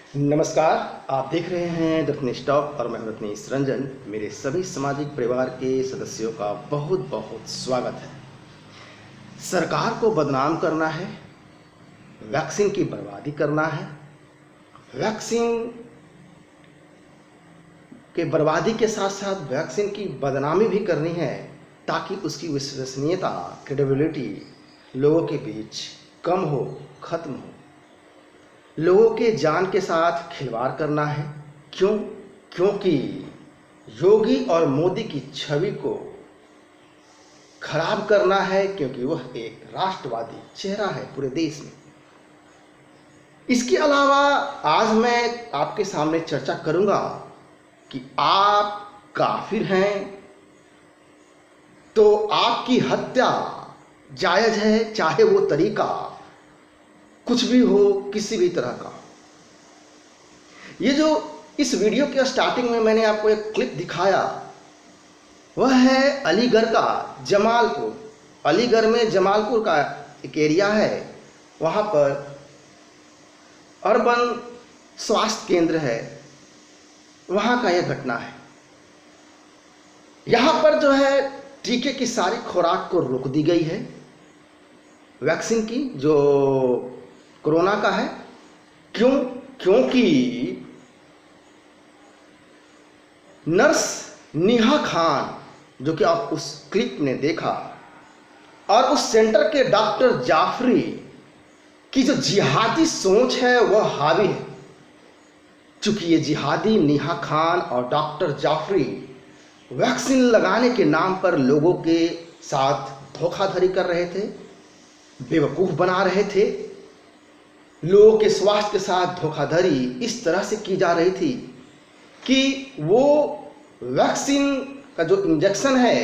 नमस्कार। आप देख रहे हैं रत्नेश टॉक और मैं रत्नेश रंजन। मेरे सभी सामाजिक परिवार के सदस्यों का बहुत बहुत स्वागत है। सरकार को बदनाम करना है, वैक्सीन की बर्बादी करना है, वैक्सीन के बर्बादी के साथ साथ वैक्सीन की बदनामी भी करनी है ताकि उसकी विश्वसनीयता, क्रेडिबिलिटी लोगों के बीच कम हो, खत्म हो। लोगों के जान के साथ खिलवाड़ करना है। क्योंकि योगी और मोदी की छवि को खराब करना है, क्योंकि वह एक राष्ट्रवादी चेहरा है पूरे देश में। इसके अलावा आज मैं आपके सामने चर्चा करूंगा कि आप काफिर हैं तो आपकी हत्या जायज है, चाहे वो तरीका कुछ भी हो, किसी भी तरह का। ये जो इस वीडियो के स्टार्टिंग में मैंने आपको एक क्लिप दिखाया वह है अलीगढ़ का जमालपुर। अलीगढ़ में जमालपुर का एक एरिया है, वहाँ पर अर्बन स्वास्थ्य केंद्र है, वहाँ का यह घटना है। यहाँ पर जो है टीके की सारी खुराक को रोक दी गई है, वैक्सीन की जो कोरोना का है। क्योंकि नर्स नेहा खान, जो कि आप उस क्लिप ने देखा, और उस सेंटर के डॉक्टर जाफरी की जो जिहादी सोच है वह हावी है। चूंकि ये जिहादी नेहा खान और डॉक्टर जाफरी वैक्सीन लगाने के नाम पर लोगों के साथ धोखाधड़ी कर रहे थे, बेवकूफ़ बना रहे थे। लोगों के स्वास्थ्य के साथ धोखाधड़ी इस तरह से की जा रही थी कि वो वैक्सीन का जो इंजेक्शन है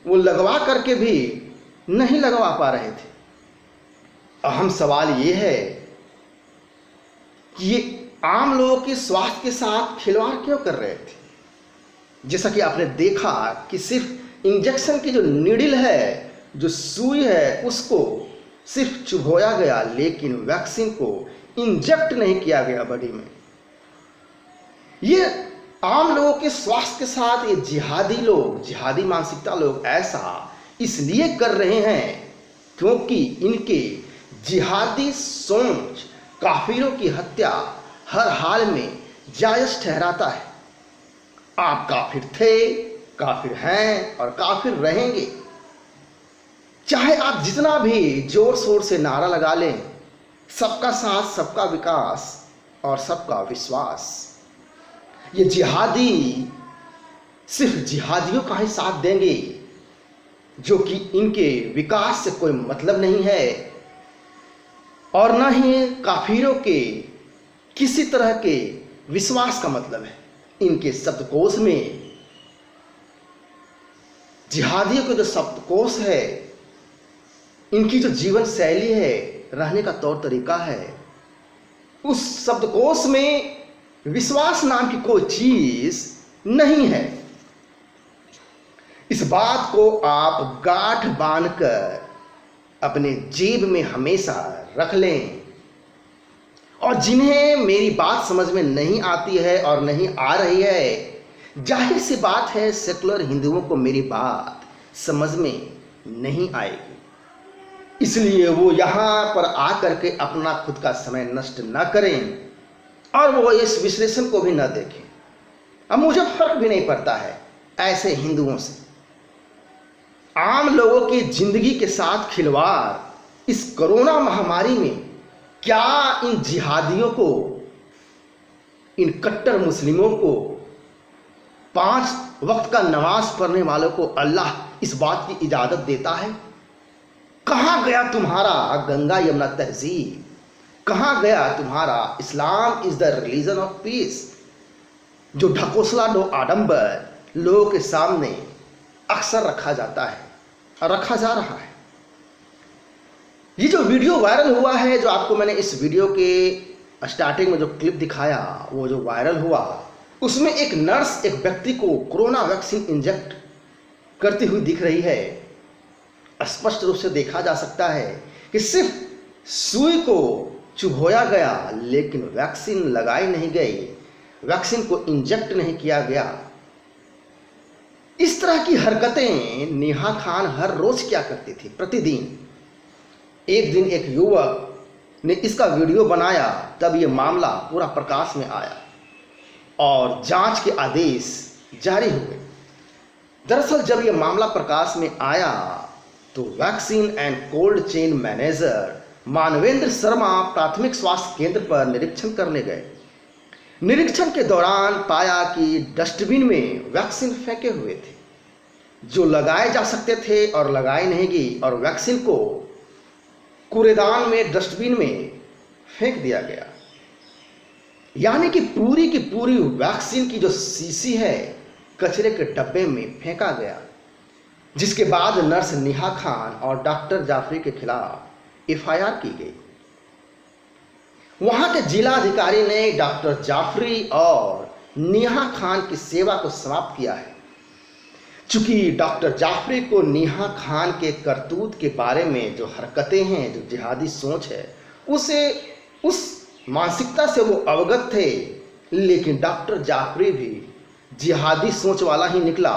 वो लगवा करके भी नहीं लगवा पा रहे थे। अहम सवाल ये है कि ये आम लोगों के स्वास्थ्य के साथ खिलवाड़ क्यों कर रहे थे। जैसा कि आपने देखा कि सिर्फ इंजेक्शन की जो नीडल है, जो सुई है, उसको सिर्फ चुभोया गया, लेकिन वैक्सीन को इंजेक्ट नहीं किया गया बॉडी में। ये आम लोगों के स्वास्थ्य के साथ ये जिहादी मानसिकता लोग ऐसा इसलिए कर रहे हैं क्योंकि इनके जिहादी सोच काफिरों की हत्या हर हाल में जायज ठहराता है। आप काफिर थे, काफिर हैं और काफिर रहेंगे, चाहे आप जितना भी जोर शोर से नारा लगा लें, सबका साथ, सबका विकास और सबका विश्वास। ये जिहादी सिर्फ जिहादियों का ही साथ देंगे जो कि इनके विकास से कोई मतलब नहीं है, और न ही काफिरों के किसी तरह के विश्वास का मतलब है। इनके शब्दकोश में जिहादियों के जो शब्दकोश है, इनकी जो जीवन शैली है, रहने का तौर तरीका है, उस शब्दकोश में विश्वास नाम की कोई चीज नहीं है। इस बात को आप गांठ बांधकर अपने जेब में हमेशा रख लें। और जिन्हें मेरी बात समझ में नहीं आती है और नहीं आ रही है, जाहिर सी बात है सेकुलर हिंदुओं को मेरी बात समझ में नहीं आएगी, इसलिए वो यहाँ पर आकर के अपना खुद का समय नष्ट न करें और वो इस विश्लेषण को भी न देखें। अब मुझे फर्क भी नहीं पड़ता है ऐसे हिंदुओं से। आम लोगों की जिंदगी के साथ खिलवाड़ इस कोरोना महामारी में क्या इन जिहादियों को, इन कट्टर मुस्लिमों को, 5 वक्त का नमाज पढ़ने वालों को अल्लाह इस बात की इजाजत देता है? कहाँ गया तुम्हारा गंगा यमुना तहजीब? कहाँ गया तुम्हारा Islam is the religion of peace, जो ढकोसला दो आडंबर लोगों के सामने अक्सर रखा जाता है और रखा जा रहा है। ये जो वीडियो वायरल हुआ है, जो आपको मैंने इस वीडियो के स्टार्टिंग में जो क्लिप दिखाया, वो जो वायरल हुआ, उसमें एक नर्स एक व्यक्ति को कोरोना वैक्सीन इंजेक्ट करती हुई दिख रही है। स्पष्ट रूप से देखा जा सकता है कि सिर्फ सुई को चुभोया गया, लेकिन वैक्सीन लगाई नहीं गई, वैक्सीन को इंजेक्ट नहीं किया गया। इस तरह की हरकतें नेहा खान हर रोज क्या करती थी, प्रतिदिन। एक दिन एक युवक ने इसका वीडियो बनाया, तब यह मामला पूरा प्रकाश में आया और जांच के आदेश जारी हुए। दरअसल जब यह मामला प्रकाश में आया तो vaccine and cold chain manager Manvendra Sharma प्राथमिक स्वास्थ्य केंद्र पर निरीक्षण करने गए। निरीक्षण के दौरान पाया कि डस्टबिन में वैक्सीन फेंके हुए थे, जो लगाए जा सकते थे और लगाए नहीं गई, और वैक्सीन को कूड़ेदान में, डस्टबिन में फेंक दिया गया। यानी कि पूरी की पूरी वैक्सीन की जो शीशी है कचरे के डब्बे में फेंका गया, जिसके बाद नर्स नेहा खान और डॉक्टर जाफरी के खिलाफ एफआईआर की गई। वहां के जिला अधिकारी ने डॉक्टर जाफरी और नेहा खान की सेवा को समाप्त किया है। चूंकि डॉक्टर जाफरी को नेहा खान के करतूत के बारे में जो हरकतें हैं, जो जिहादी सोच है, उस मानसिकता से वो अवगत थे, लेकिन डॉक्टर जाफरी भी जिहादी सोच वाला ही निकला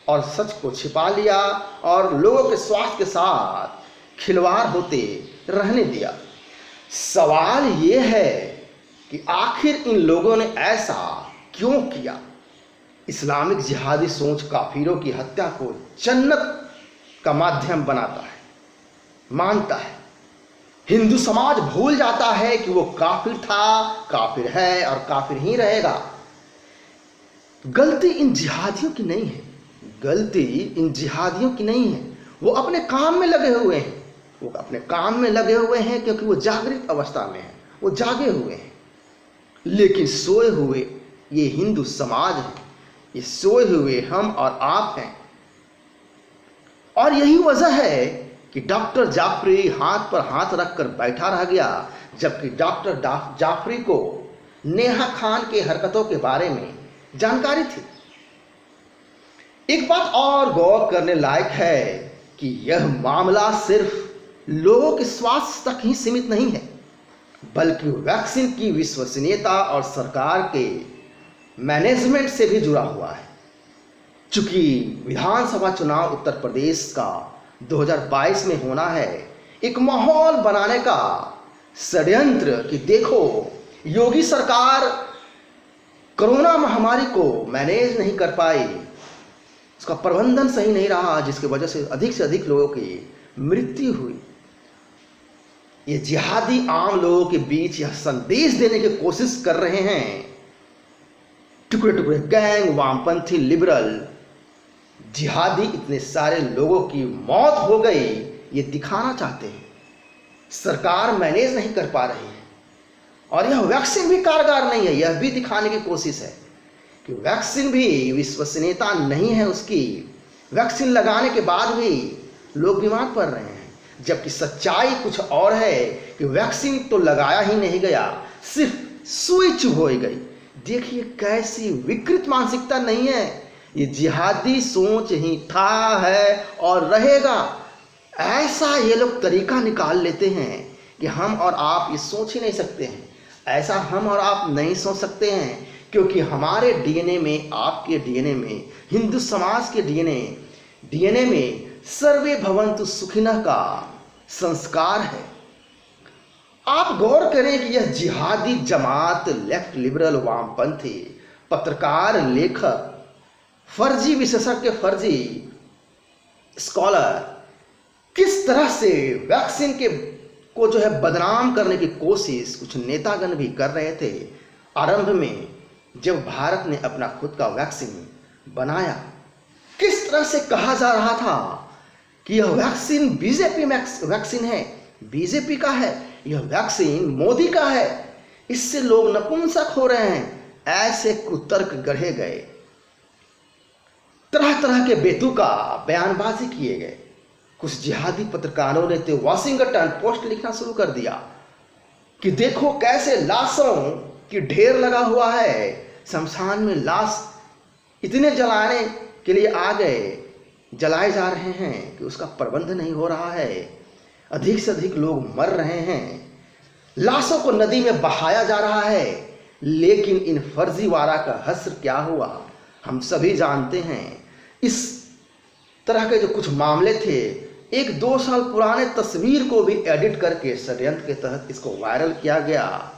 और सच को छिपा लिया और लोगों के स्वास्थ्य के साथ खिलवाड़ होते रहने दिया। सवाल ये है कि आखिर इन लोगों ने ऐसा क्यों किया? इस्लामिक जिहादी सोच काफिरों की हत्या को जन्नत का माध्यम बनाता है, मानता है। हिंदू समाज भूल जाता है कि वो काफिर था, काफिर है और काफिर ही रहेगा। गलती इन जिहादियों की नहीं है, गलती इन जिहादियों की नहीं है। वो अपने काम में लगे हुए हैं, वो अपने काम में लगे हुए हैं क्योंकि वो जागृत अवस्था में है, वो जागे हुए हैं। लेकिन सोए हुए ये हिंदू समाज है, ये सोए हुए हम और आप हैं। और यही वजह है कि डॉक्टर जाफरी हाथ पर हाथ रखकर बैठा रह गया, जबकि डॉक्टर जाफरी को नेहा खान के हरकतों के बारे में जानकारी थी। एक बात और गौर करने लायक है कि यह मामला सिर्फ लोगों के स्वास्थ्य तक ही सीमित नहीं है, बल्कि वैक्सीन की विश्वसनीयता और सरकार के मैनेजमेंट से भी जुड़ा हुआ है। चूंकि विधानसभा चुनाव उत्तर प्रदेश का 2022 में होना है, एक माहौल बनाने का षड्यंत्र कि देखो योगी सरकार कोरोना महामारी को मैनेज नहीं कर पाई, उसका प्रबंधन सही नहीं रहा, जिसकी वजह से अधिक लोगों की मृत्यु हुई। ये जिहादी आम लोगों के बीच यह संदेश देने की कोशिश कर रहे हैं, टुकड़े टुकड़े गैंग, वामपंथी, लिबरल, जिहादी, इतने सारे लोगों की मौत हो गई, ये दिखाना चाहते हैं। सरकार मैनेज नहीं कर पा रही है और यह वैक्सीन भी कारगर नहीं है, यह भी दिखाने की कोशिश है कि वैक्सीन भी विश्वसनीयता नहीं है उसकी। वैक्सीन लगाने के बाद भी लोग बीमार पड़ रहे हैं, जबकि सच्चाई कुछ और है कि वैक्सीन तो लगाया ही नहीं गया, सिर्फ सुई चुभोई गई। देखिए कैसी विकृत मानसिकता नहीं है, ये जिहादी सोच ही था, है और रहेगा। ऐसा ये लोग तरीका निकाल लेते हैं कि हम और आप ये सोच ही नहीं सकते हैं। ऐसा हम और आप नहीं सोच सकते हैं क्योंकि हमारे डीएनए में, आपके डीएनए में, हिंदू समाज के डीएनए में सर्वे भवन्तु सुखिनः का संस्कार है। आप गौर करें कि यह जिहादी जमात, लेफ्ट, लिबरल, वामपंथी, पत्रकार, लेखक, फर्जी विशेषज्ञ, फर्जी स्कॉलर किस तरह से वैक्सीन को जो है बदनाम करने की कोशिश कुछ नेतागण भी कर रहे थे। आरंभ में जब भारत ने अपना खुद का वैक्सीन बनाया, किस तरह से कहा जा रहा था कि यह वैक्सीन बीजेपी वैक्सीन है, बीजेपी का है, यह वैक्सीन मोदी का है, इससे लोग नपुंसक हो रहे हैं। ऐसे कुतर्क गढ़े गए, तरह तरह के बेतुका बयानबाजी किए गए। कुछ जिहादी पत्रकारों ने तो वाशिंगटन पोस्ट लिखना शुरू कर दिया कि देखो कैसे लाशों की ढेर लगा हुआ है, शमशान में लाश इतने जलाने के लिए आ गए, जलाए जा रहे हैं कि उसका प्रबंध नहीं हो रहा है, अधिक से अधिक लोग मर रहे हैं। लाशों को नदी में बहाया जा रहा है। लेकिन इन फर्जीवाड़ा का हश्र क्या हुआ हम सभी जानते हैं। इस तरह के जो कुछ मामले थे, 1-2 साल पुराने तस्वीर को भी एडिट करके षड्यंत्र के तहत इसको वायरल किया गया।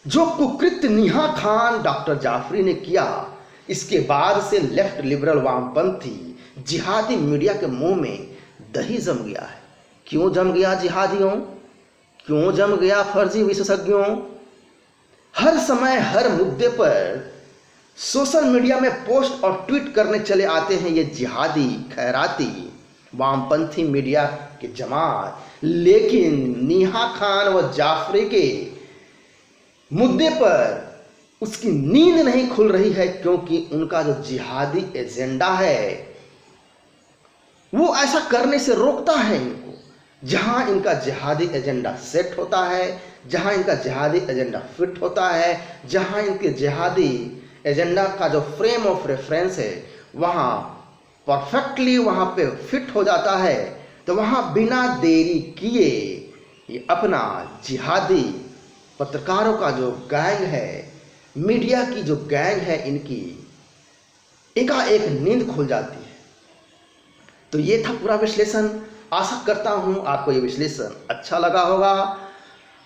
जो कुकृत्य निहा खान डॉक्टर जाफरी ने किया, इसके बाद से लेफ्ट लिबरल वामपंथी जिहादी मीडिया के मुंह में दही जम गया है। क्यों जम गया जिहादियों? क्यों जम गया फर्जी विशेषज्ञों? हर समय हर मुद्दे पर सोशल मीडिया में पोस्ट और ट्वीट करने चले आते हैं ये जिहादी खैराती वामपंथी मीडिया के जमात। लेकिन निहा खान व जाफरी के मुद्दे पर उसकी नींद नहीं खुल रही है, क्योंकि उनका जो जिहादी एजेंडा है वो ऐसा करने से रोकता है इनको। जहां इनका जिहादी एजेंडा सेट होता है, जहां इनका जिहादी एजेंडा फिट होता है, जहां इनके जिहादी एजेंडा का जो फ्रेम ऑफ रेफरेंस है वहां परफेक्टली वहां पे फिट हो जाता है, तो वहां बिना देरी किए ये अपना जिहादी पत्रकारों का जो गैंग है, मीडिया की जो गैंग है, इनकी एकाएक नींद खुल जाती है। तो ये था पूरा विश्लेषण। आशा करता हूं आपको ये विश्लेषण अच्छा लगा होगा।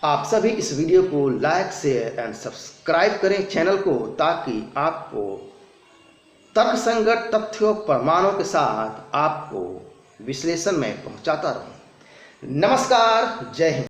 आप सभी इस वीडियो को लाइक शेयर एंड सब्सक्राइब करें चैनल को, ताकि आपको तर्कसंगत तथ्यों प्रमाणों के साथ आपको विश्लेषण में पहुंचाता रहूं। नमस्कार, जय हिंद।